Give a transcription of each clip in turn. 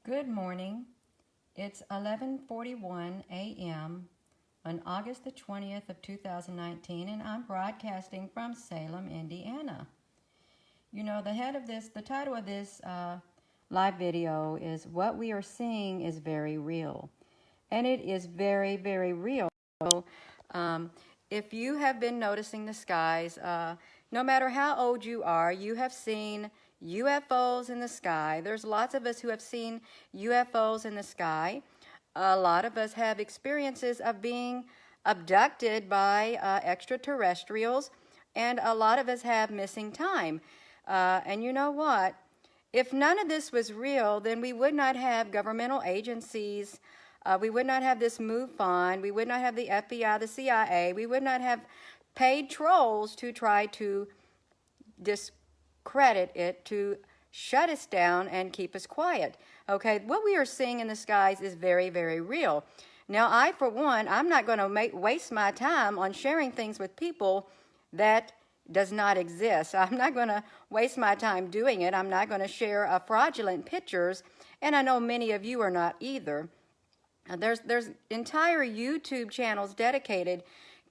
Good morning. It's 11:41 a.m. on August the 20th of 2019, and I'm broadcasting from Salem, Indiana. You know, the title of this live video is "What We Are Seeing is Very Real," and it is very, very real. Um, if you have been noticing the skies, no matter how old you are, you have seen UFOs in the sky. There's lots of us who have seen UFOs in the sky. A lot of us have experiences of being abducted by extraterrestrials, and a lot of us have missing time. And you know what? If none of this was real, then we would not have governmental agencies. We would not have this MUFON. We would not have the FBI, the CIA. We would not have paid trolls to try to discredit it, to shut us down and keep us quiet. Okay, what we are seeing in the skies is very, very real. Now, I, for one, I'm not going to waste my time on sharing things with people that does not exist. I'm not going to waste my time doing it. I'm not going to share fraudulent pictures, and I know many of you are not either. There's entire YouTube channels dedicated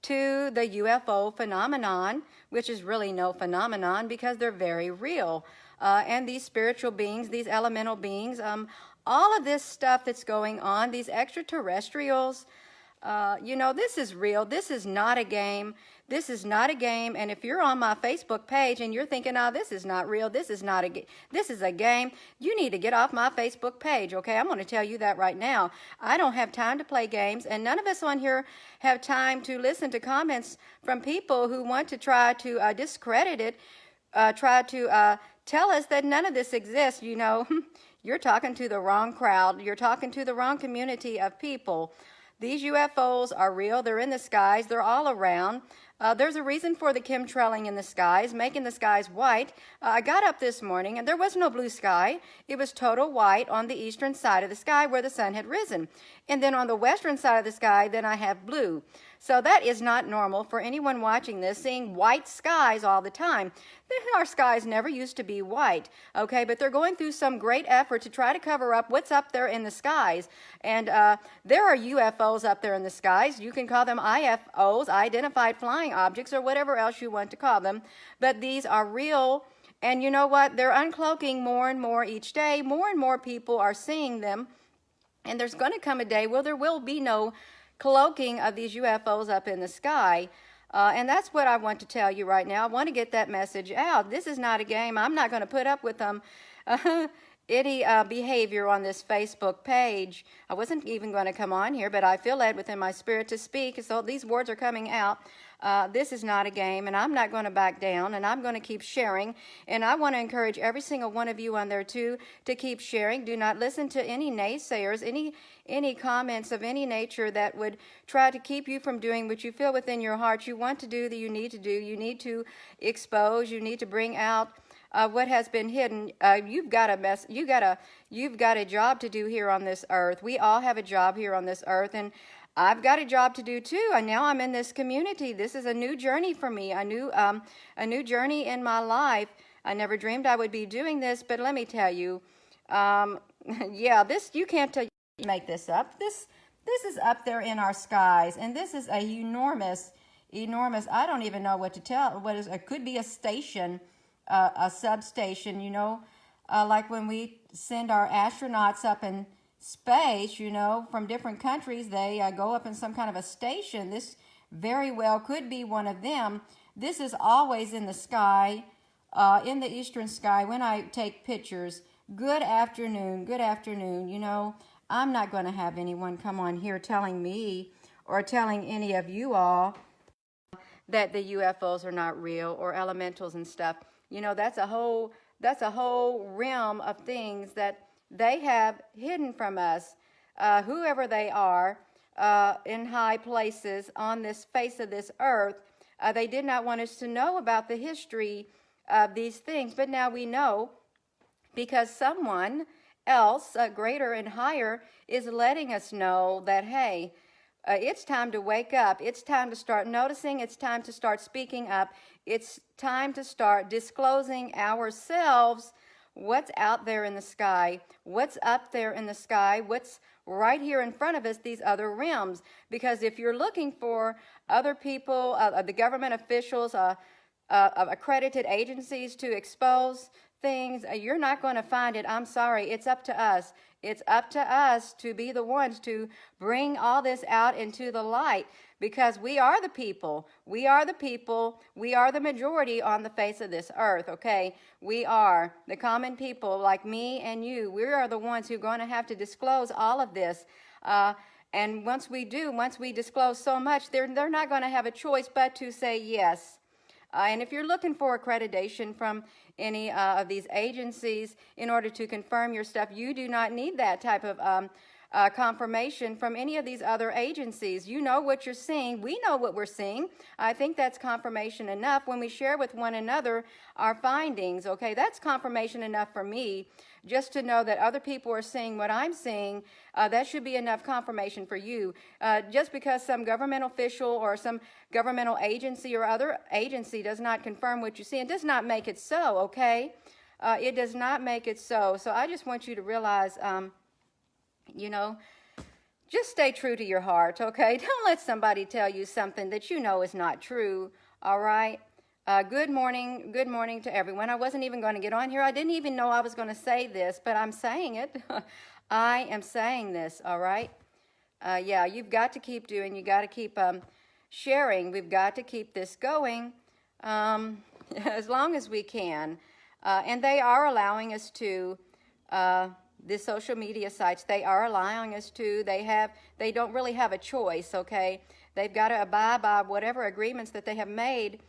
to the UFO phenomenon, which is really no phenomenon because they're very real. And these spiritual beings, these elemental beings, all of this stuff that's going on, these extraterrestrials, you know, this is real. This is not a game. This is not a game. And if you're on my Facebook page and you're thinking, oh, this is not real, this is not this is a game, you need to get off my Facebook page, okay? I'm going to tell you that right now. I don't have time to play games, and none of us on here have time to listen to comments from people who want to try to discredit it, try to tell us that none of this exists. You know, you're talking to the wrong crowd. You're talking to the wrong community of people. These UFOs are real. They're in the skies. They're all around. There's a reason for the chemtrailing in the skies, making the skies white. I got up this morning, and there was no blue sky. It was total white on the eastern side of the sky where the sun had risen. And then on the western side of the sky, then I have blue. So that is not normal for anyone watching this, seeing white skies all the time. Our skies never used to be white, okay? But they're going through some great effort to try to cover up what's up there in the skies. And there are UFOs up there in the skies. You can call them IFOs, identified flying objects, or whatever else you want to call them. But these are real. And you know what? They're uncloaking more and more each day. More and more people are seeing them. And there's going to come a day where there will be no cloaking of these UFOs up in the sky. And that's what I want to tell you right now. I want to get that message out. This is not a game. I'm not going to put up with any behavior on this Facebook page. I wasn't even going to come on here, but I feel led within my spirit to speak. So these words are coming out. This is not a game, and I'm not going to back down, and I'm going to keep sharing. And I want to encourage every single one of you on there, too, to keep sharing. Do not listen to any naysayers, any comments of any nature that would try to keep you from doing what you feel within your heart you want to do, that you need to do. You need to expose. You need to bring out what has been hidden. You've got a job to do here on this earth. We all have a job here on this earth, and I've got a job to do too, and now I'm in this community. This is a new journey for me, a new journey in my life. I never dreamed I would be doing this, but let me tell you, yeah, you can't make this up. This is up there in our skies, and this is a enormous. I don't even know what to tell. It could be a station, a substation. You know, like when we send our astronauts up in space, you know, from different countries, they go up in some kind of a station. This very well could be one of them. This is always in the sky, in the eastern sky when I take pictures. Good afternoon, good afternoon. You know, I'm not going to have anyone come on here telling me or telling any of you all that the UFOs are not real or elementals and stuff. You know, that's a whole realm of things that they have hidden from us, whoever they are, in high places on this face of this earth. They did not want us to know about the history of these things, but now we know because someone else, greater and higher, is letting us know that, hey, it's time to wake up. It's time to start noticing. It's time to start speaking up. It's time to start disclosing ourselves what's out there in the sky, what's up there in the sky, what's right here in front of us, these other realms. Because if you're looking for other people, the government officials, accredited agencies to expose things, you're not going to find it. I'm sorry. It's up to us. It's up to us to be the ones to bring all this out into the light, because we are the people. We are the people. We are the majority on the face of this earth, okay? We are the common people like me and you. We are the ones who are going to have to disclose all of this. And once we do, once we disclose so much, they're not going to have a choice but to say yes. And if you're looking for accreditation from any of these agencies in order to confirm your stuff, you do not need that type of confirmation from any of these other agencies. You know what you're seeing. We know what we're seeing. I think that's confirmation enough when we share with one another our findings. Okay, that's confirmation enough for me just to know that other people are seeing what I'm seeing. That should be enough confirmation for you. Just because some government official or some governmental agency or other agency does not confirm what you see, it does not make it so, okay? It does not make it so. So I just want you to realize, you know, just stay true to your heart, okay? Don't let somebody tell you something that you know is not true, all right? Good morning to everyone. I wasn't even going to get on here. I didn't even know I was going to say this, but I'm saying it. I am saying this, all right? Yeah, you've got to keep doing, you got to keep sharing. We've got to keep this going as long as we can. And they are allowing us to, the social media sites, they are allowing us to. They don't really have a choice, okay? They've got to abide by whatever agreements that they have made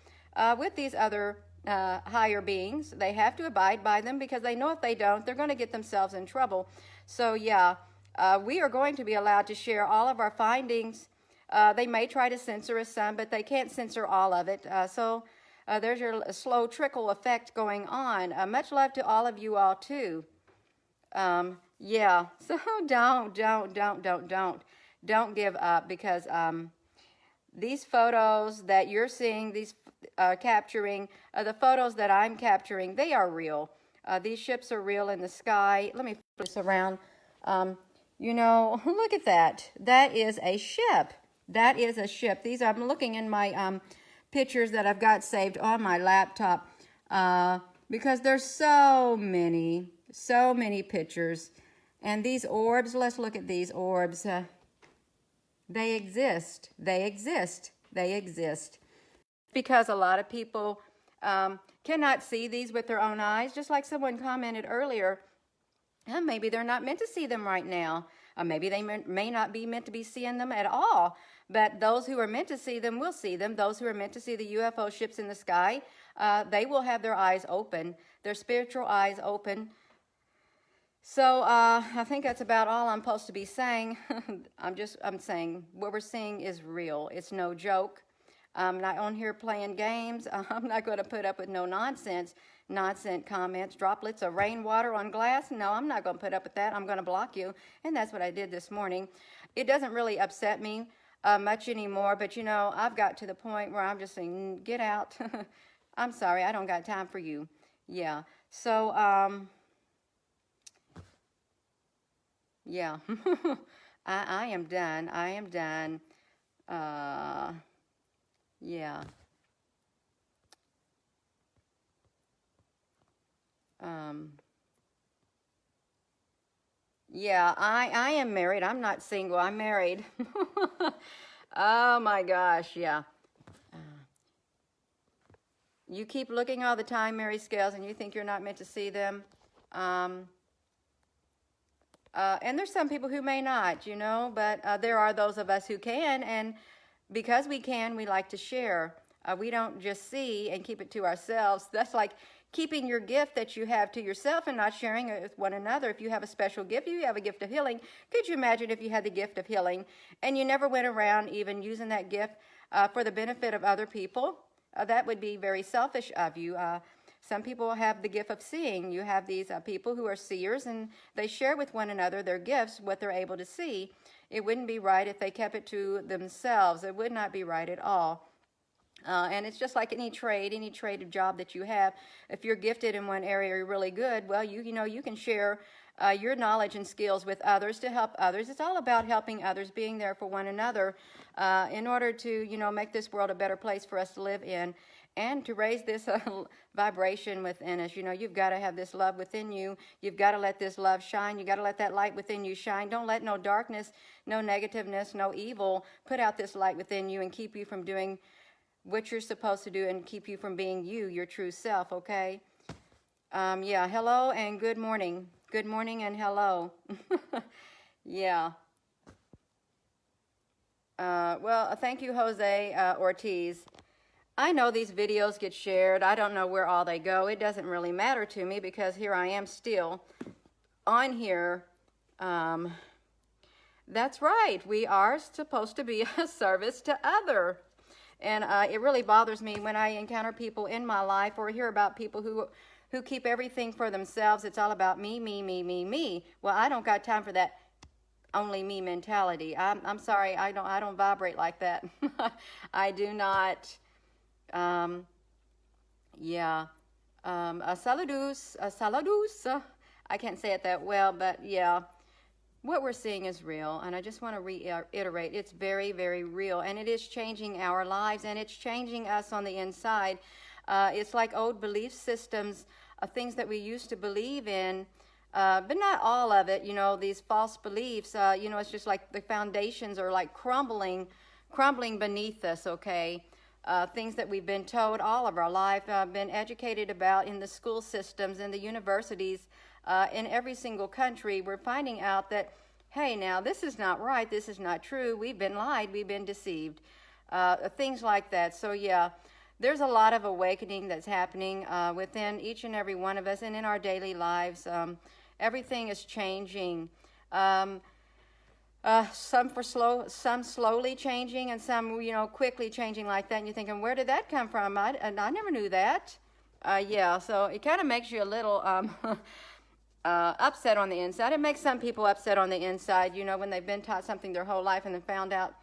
with these other higher beings. They have to abide by them because they know if they don't, they're going to get themselves in trouble. So yeah, we are going to be allowed to share all of our findings. They may try to censor us some, but they can't censor all of it. So there's your slow trickle effect going on. Much love to all of you all too. Yeah, so don't give up, because these photos that you're seeing, these capturing, the photos that I'm capturing, they are real. These ships are real in the sky. Let me flip this around. You know, look at that. That is a ship. That is a ship. These, I'm looking in my pictures that I've got saved on my laptop because there's so many pictures. And these orbs, let's look at these orbs. They exist. They exist. They exist. Because a lot of people cannot see these with their own eyes, just like someone commented earlier. Maybe they're not meant to see them right now. Maybe they may not be meant to be seeing them at all. But those who are meant to see them will see them. Those who are meant to see the UFO ships in the sky, they will have their eyes open, their spiritual eyes open. So I think that's about all I'm supposed to be saying. I'm saying what we're seeing is real. It's no joke. I'm not on here playing games. I'm not going to put up with no nonsense comments, droplets of rainwater on glass. No, I'm not going to put up with that. I'm going to block you. And that's what I did this morning. It doesn't really upset me much anymore, but you know, I've got to the point where I'm just saying, get out. I'm sorry, I don't got time for you. Yeah. So, yeah, I am done. I am done. Yeah. Yeah, I am married. I'm not single. I'm married. Oh my gosh, yeah. You keep looking all the time, Mary Scales, and you think you're not meant to see them. And there's some people who may not, you know, but there are those of us who can, and because we can, we like to share. We don't just see and keep it to ourselves. That's like keeping your gift that you have to yourself and not sharing it with one another. If you have a special gift, you have a gift of healing. Could you imagine if you had the gift of healing and you never went around even using that gift for the benefit of other people? That would be very selfish of you. Some people have the gift of seeing. You have these people who are seers, and they share with one another their gifts, what they're able to see. It wouldn't be right if they kept it to themselves. It would not be right at all. And it's just like any trade of job that you have. If you're gifted in one area, you're really good. Well, you can share your knowledge and skills with others to help others. It's all about helping others, being there for one another, in order to make this world a better place for us to live in, and to raise this vibration within us. You've got to have this love within you. You've got to let this love shine. You've got to let that light within you shine. Don't let no darkness, no negativeness, no evil put out this light within you and keep you from doing what you're supposed to do and keep you from being you, your true self, okay? Yeah, hello and good morning. Good morning and hello. Yeah. Well, thank you, Jose Ortiz. I know these videos get shared. I don't know where all they go. It doesn't really matter to me because here I am still on here. That's right. We are supposed to be a service to other. And it really bothers me when I encounter people in my life or hear about people who keep everything for themselves. It's all about me, me, me, me, me. Well, I don't got time for that only me mentality. I'm sorry, I don't vibrate like that. I do not. Yeah. Saludos. Saludos. I can't say it that well, but yeah. What we're seeing is real, and I just want to reiterate, it's very, very real, and it is changing our lives, and it's changing us on the inside. It's like old belief systems, things that we used to believe in, but not all of it, these false beliefs, it's just like the foundations are like crumbling beneath us, okay? Things that we've been told all of our life, been educated about in the school systems, in the universities, in every single country. We're finding out that, hey, now this is not right, this is not true, we've been lied, we've been deceived, things like that. So yeah, there's a lot of awakening that's happening within each and every one of us and in our daily lives. Everything is changing. Some slowly changing, and some quickly changing like that. And you're thinking, where did that come from? I never knew that. Yeah, so it kind of makes you a little upset on the inside. It makes some people upset on the inside, when they've been taught something their whole life and then found out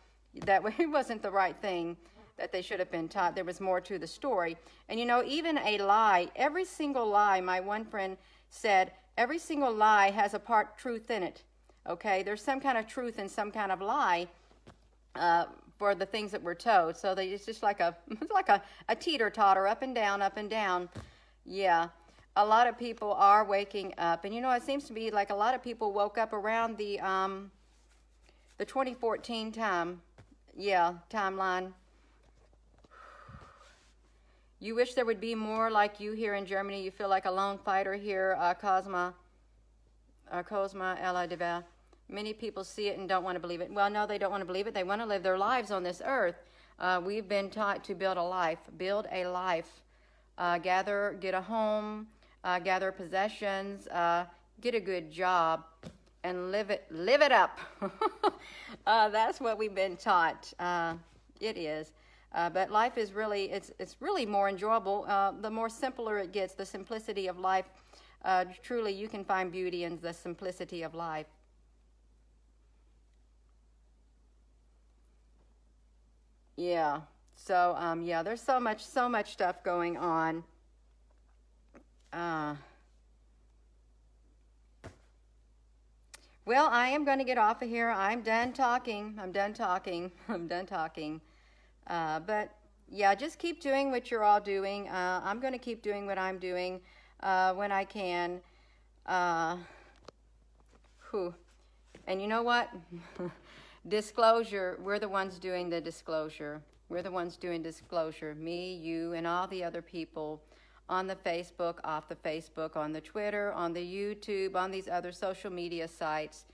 that it wasn't the right thing that they should have been taught. There was more to the story. And even a lie, every single lie, my one friend said, every single lie has a part truth in it. Okay, there's some kind of truth in some kind of lie for the things that we're told. So it's just like it's like a teeter-totter, up and down, up and down. Yeah, a lot of people are waking up. And it seems to be like a lot of people woke up around the 2014 timeline. You wish there would be more like you here in Germany. You feel like a lone fighter here, Cosma Ella Deva. Many people see it and don't want to believe it. Well, no, they don't want to believe it. They want to live their lives on this earth. We've been taught to build a life. Build a life. Get a home, gather possessions, get a good job, and live it up. That's what we've been taught. It is. But life is really, it's really more enjoyable. The more simpler it gets, the simplicity of life. Truly, you can find beauty in the simplicity of life. Yeah. So, yeah, there's so much stuff going on. Well, I am going to get off of here. I'm done talking. I'm done talking. But yeah, just keep doing what you're all doing. I'm going to keep doing what I'm doing when I can. And you know what? Disclosure, we're the ones doing the disclosure. We're the ones doing disclosure. Me, you, and all the other people on the Facebook, off the Facebook, on the Twitter, on the YouTube, on these other social media sites.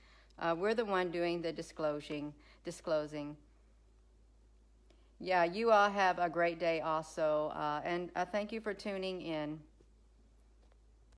We're the one doing the disclosing. Yeah, you all have a great day also. And thank you for tuning in.